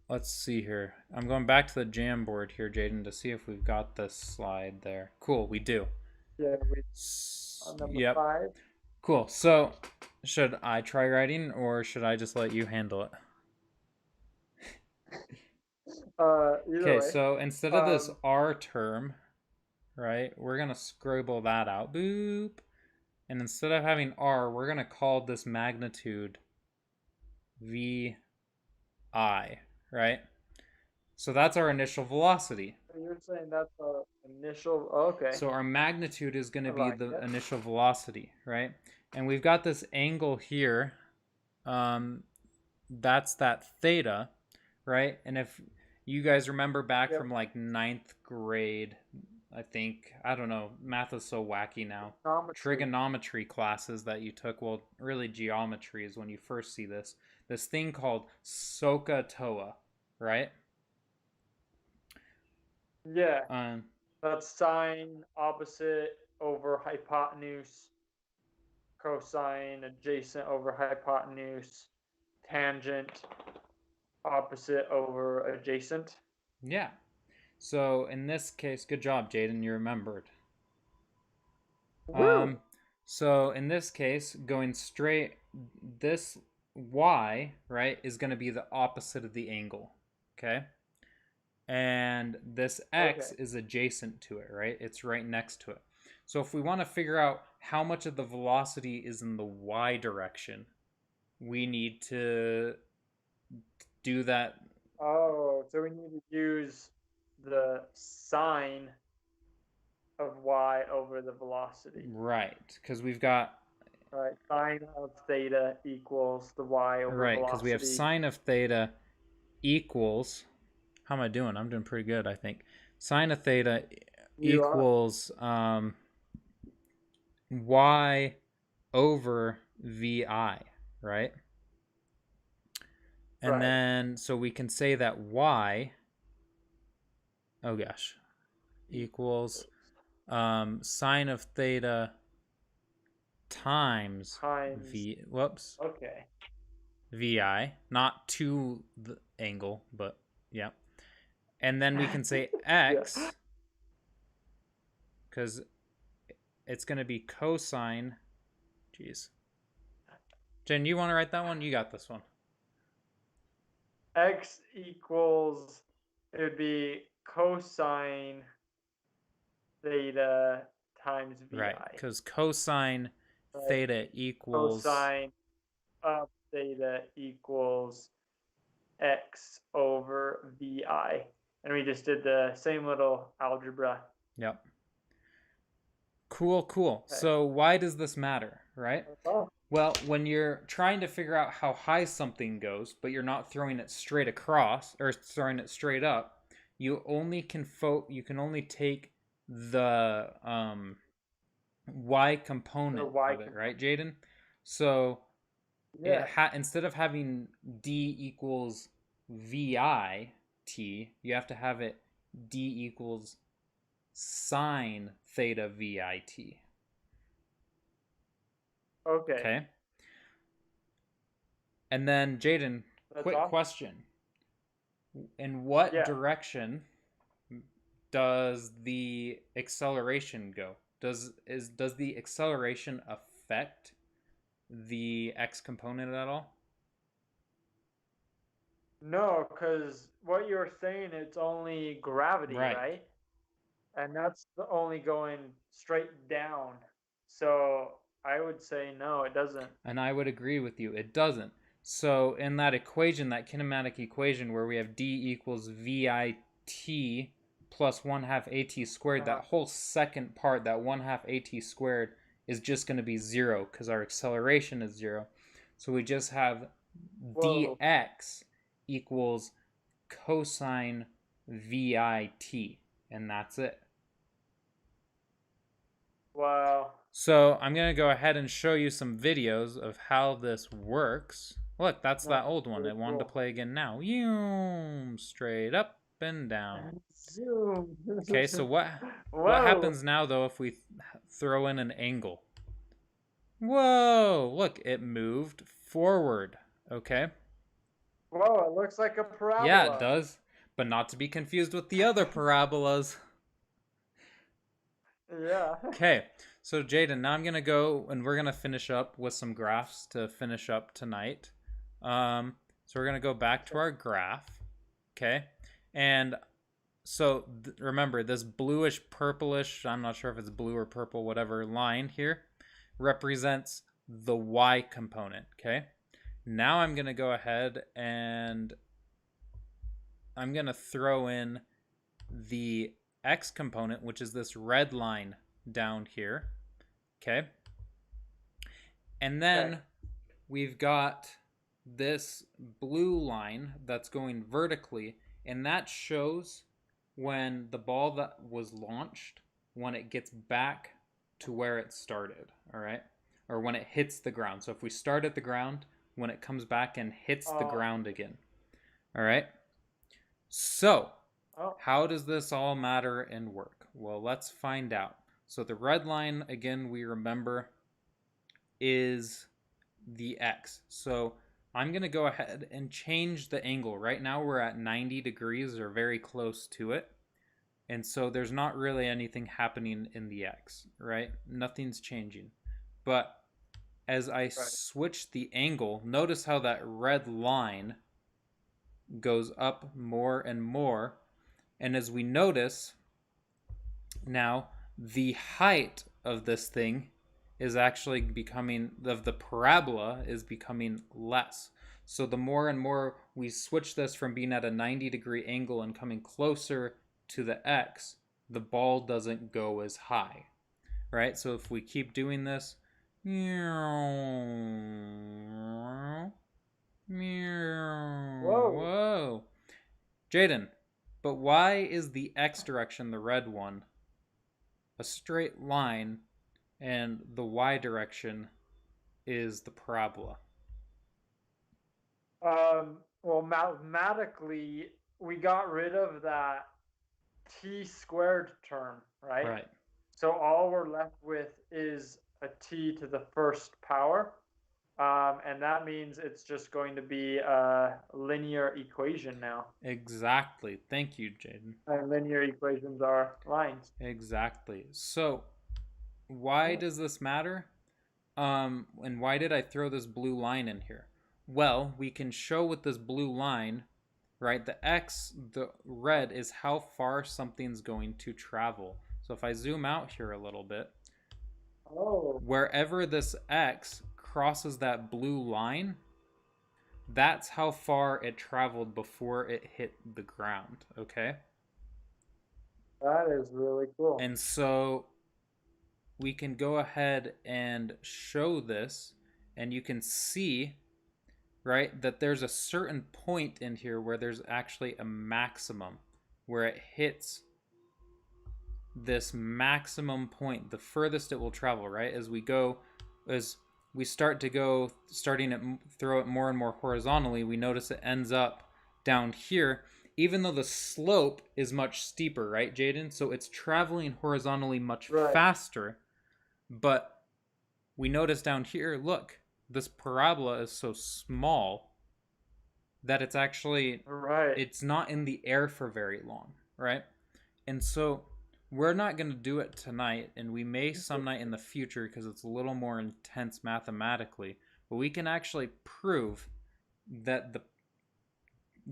let's see here. I'm going back to the Jamboard here, Jaden, to see if we've got this slide there. Cool, we do. Yeah, we on number Yep. 5. Cool. So should I try writing or should I just let you handle it? Either Okay, way. so instead of this Um, R term, right, we're going to scribble that out. Boop. And instead of having R, we're going to call this magnitude VI, right? So that's our initial velocity. you're saying that's the initial. Okay, So our magnitude is going I to be like the it. initial velocity, right? And we've got this angle here. Um, that's that theta, right? And if you guys remember back Yep. from like ninth grade, I think, I don't know, math is so wacky now. Geometry. Trigonometry classes that you took, well, really geometry is when you first see this thing called SOHCAHTOA, right? Yeah, Um, that's sine opposite over hypotenuse, cosine adjacent over hypotenuse, tangent opposite over adjacent. yeah. So in this case, good job, Jaden, you remembered. Woo! Um, so in this case, going straight, this y, right, is going to be the opposite of the angle, okay? And this x Okay. is adjacent to it, right? It's right next to it. So if we want to figure out how much of the velocity is in the y direction, we need to do that. Oh, so we need to use the sine of y over the velocity. Right, because we've got, Right, sine of theta equals the y over right, because we have velocity. sine of theta equals, how am I doing? I'm doing pretty good, I think. Sine of theta You are equals y over vi, right? And right. then, so we can say that y, oh gosh, equals sine of theta times Times. Okay. vi, not to the angle, but yeah. And then we can say Yeah. x, because it's going to be cosine. Jeez. Jen, you want to write that one? You got this one. X equals, it would be cosine theta times Right, VI. because cosine Right? theta equals, Cosine of theta equals X over VI. And we just did the same little algebra. yep. Cool, cool. Okay. So why does this matter, right? Oh. Well, when you're trying to figure out how high something goes, but you're not throwing it straight across or throwing it straight up, you can only take the y The component Y of it, right, component. Jaden? So Yeah. instead of having d equals vi t, you have to have it d equals sine theta vit. Okay. Okay. And then, Jaden, That's quick awesome. question. In what Yeah. direction does the acceleration go? Does the acceleration affect the x component at all? No, because what you're saying, it's only gravity, Right. right? And that's only going straight down. So I would say no, it doesn't. And I would agree with you. It doesn't. So in that equation, that kinematic equation where we have d equals vit plus 1 half at squared, that Uh, whole second part, that 1 half at squared, is just going to be 0 because our acceleration is 0. So we just have whoa. dx equals cosine vit, and that's it. Wow. So I'm going to go ahead and show you some videos of how this works. Look, that's that That's old one. really It wanted to cool. play again now. Straight up and down. Zoom. Okay, so what Whoa. happens now though if we throw in an angle? Whoa, look, it moved forward. Okay? Whoa, it looks like a Yeah, it parabola. does, but not to be confused with the other parabolas. Yeah. Okay, so Jaden, now I'm gonna go and we're gonna finish up with some graphs to finish up tonight. So we're gonna go back to our graph, okay, and so remember this bluish purplish, I'm not sure if it's blue or purple, whatever line here represents the y component. Okay, now I'm gonna go ahead and I'm gonna throw in the x component, which is this red line down here. Okay. And Okay. then we've got this blue line that's going vertically, and that shows when the ball that was launched, when it gets back to where it started, all right? Or when it hits the ground. So if we start at the ground, when it comes back and hits the Oh. ground again, all right? So, Oh. how does this all matter and work? Well, let's find out. So the red line, again, we remember is the x. So I'm going to go ahead and change the angle. Right now we're at 90 degrees or very close to it. And so there's not really anything happening in the x, right? Nothing's changing. But as I Right. switch the angle, notice how that red line goes up more and more. And as we notice, now the height of this thing is actually becoming, of the parabola is becoming less. So the more and more we switch this from being at a 90-degree angle and coming closer to the x, the ball doesn't go as high, right? So if we keep doing this, Whoa. whoa, Jaden, but why is the x direction, the red one, a straight line and the y direction is the parabola? Well, mathematically, we got rid of that t squared term, right? Right. So all we're left with is a t to the first power. And that means it's just going to be a linear equation now. Exactly. Thank you, Jaden. And linear equations are lines. Exactly. So, why does this matter? And why did I throw this blue line in here? Well, we can show with this blue line, right? The X, the red, is how far something's going to travel. So if I zoom out here a little bit, wherever this X crosses that blue line, that's how far it traveled before it hit the ground, okay? That is really cool. And so we can go ahead and show this, and you can see, right, that there's a certain point in here where there's actually a maximum, where it hits this maximum point, the furthest it will travel, right? As we start to go, throw it more and more horizontally, we notice it ends up down here, even though the slope is much steeper, right, Jaden? So it's traveling horizontally much faster, but we notice down here, look, this parabola is so small that it's actually, it's not in the air for very long, right? And so we're not going to do it tonight, and we may some night in the future because it's a little more intense mathematically, but we can actually prove that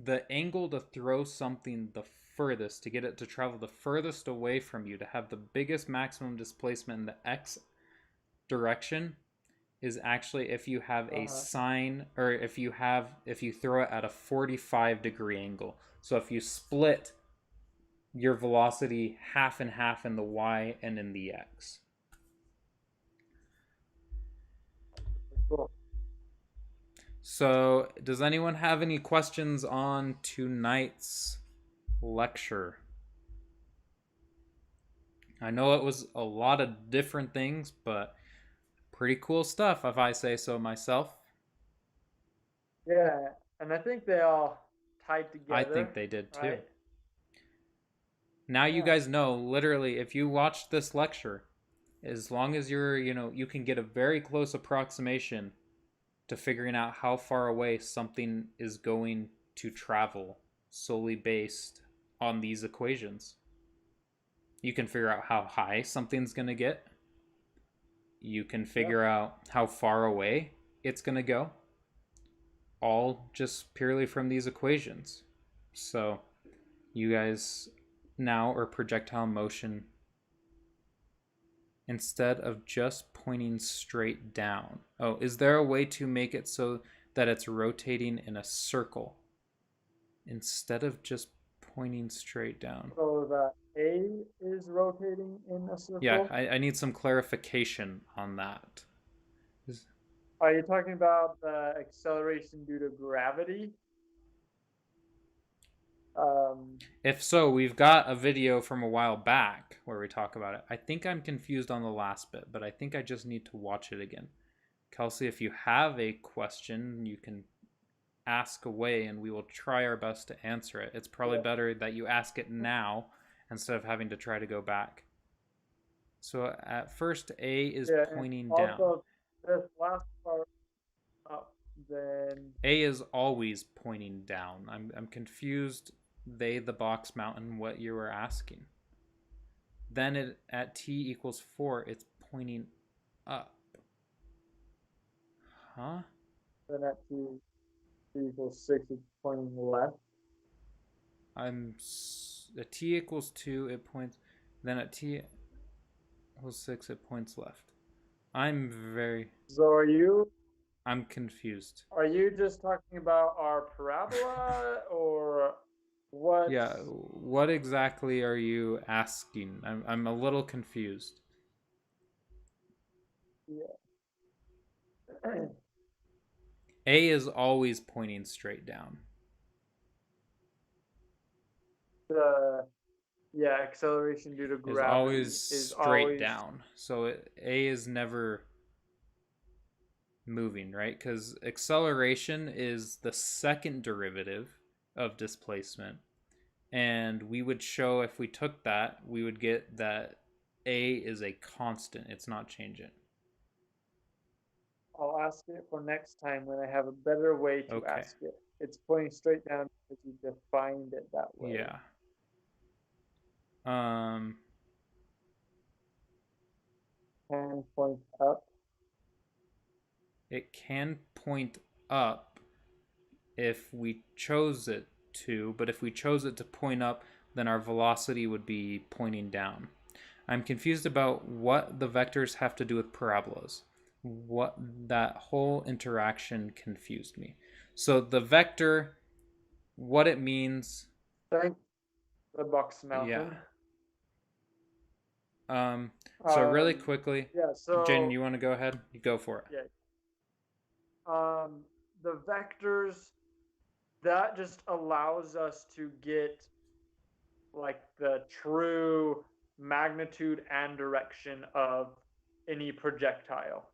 the angle to throw something the furthest, to get it to travel the furthest away from you, to have the biggest maximum displacement in the x direction, is actually if you have a sine, or if you throw it at a 45-degree angle. So if you split your velocity half and half in the y and in the x. Cool. So, does anyone have any questions on tonight's lecture? I know it was a lot of different things, but pretty cool stuff, if I say so myself. Yeah, and I think they all tied together. I think they did too. Right? Now you guys know, literally, if you watch this lecture, as long as you're, you can get a very close approximation to figuring out how far away something is going to travel solely based on these equations. You can figure out how high something's going to get. You can figure out how far away it's going to go. All just purely from these equations. So you guys now are projectile motion. Instead of just pointing straight down. Oh, is there a way to make it so that it's rotating in a circle instead of just pointing straight down? So that A is rotating in a circle? Yeah, I need some clarification on that. Are you talking about the acceleration due to gravity? If so, we've got a video from a while back where we talk about it. I think I'm confused on the last bit, but I think I just need to watch it again. Kelsey, if you have a question, you can ask away and we will try our best to answer it. It's probably better that you ask it now instead of having to try to go back. So at first, A is pointing down. Also, this last part up, then A is always pointing down. I'm confused, the box mountain, what you were asking. Then at t equals 4, it's pointing up. Huh? Then at t equals 6, it's pointing left. At t equals 2, it points. Then at t equals 6, it points left. So I'm confused. Are you just talking about our parabola or what? Yeah, what exactly are you asking? I'm a little confused. Yeah. A is always pointing straight down. Acceleration due to gravity is always straight down. So A is never moving, right? Because acceleration is the second derivative of displacement. And we would show, if we took that, we would get that A is a constant. It's not changing. I'll ask it for next time when I have a better way to Okay. ask it. It's pointing straight down because you defined it that way. Yeah. Um, And point up. it can point up if we chose it to, but if we chose it to point up, then our velocity would be pointing down. I'm confused about what the vectors have to do with parabolas. What that whole interaction confused me. So the vector, what it means, Thanks, the Bucks yeah. Mountain. So really quickly, Yeah, Jaden, so you want to go ahead? You go for it. yeah. The vectors that just allows us to get like the true magnitude and direction of any projectile,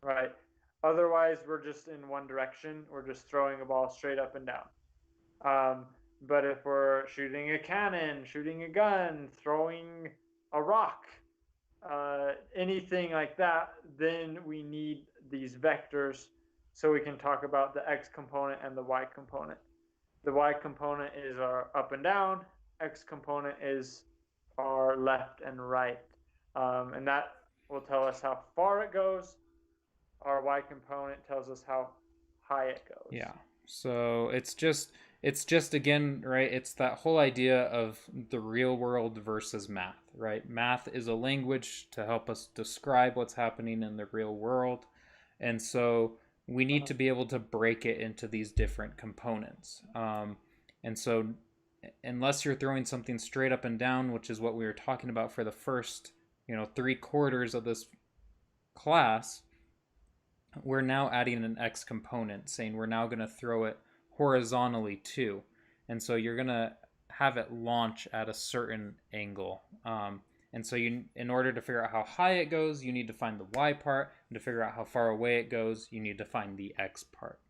right? Otherwise, we're just in one direction. We're just throwing a ball straight up and down. But if we're shooting a cannon, shooting a gun, throwing a rock, anything like that, then we need these vectors so we can talk about the x component and the y component. The y component is our up and down, x component is our left and right. And that will tell us how far it goes. Our y component tells us how high it goes. Yeah. So it's just again, right? It's that whole idea of the real world versus math, right? Math is a language to help us describe what's happening in the real world. And so we need to be able to break it into these different components. And so unless you're throwing something straight up and down, which is what we were talking about for the first, 3/4 of this class, we're now adding an x component, saying we're now going to throw it horizontally too. And so you're going to have it launch at a certain angle. And so in order to figure out how high it goes, you need to find the y part. And to figure out how far away it goes, you need to find the x part.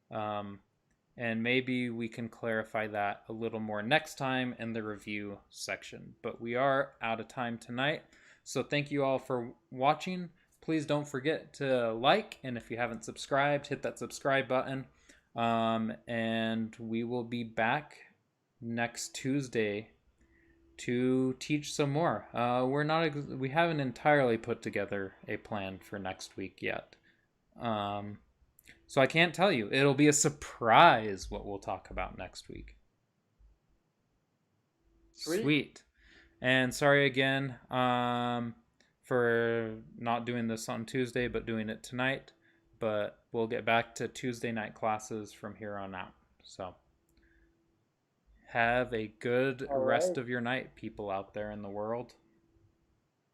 And maybe we can clarify that a little more next time in the review section. But we are out of time tonight. So thank you all for watching. Please don't forget to like, and if you haven't subscribed, hit that subscribe button. And we will be back next Tuesday to teach some more. We haven't entirely put together a plan for next week yet. So I can't tell you. It'll be a surprise what we'll talk about next week. Sweet. And sorry again for not doing this on Tuesday, but doing it tonight. But we'll get back to Tuesday night classes from here on out. So have a good rest of your night, people out there in the world.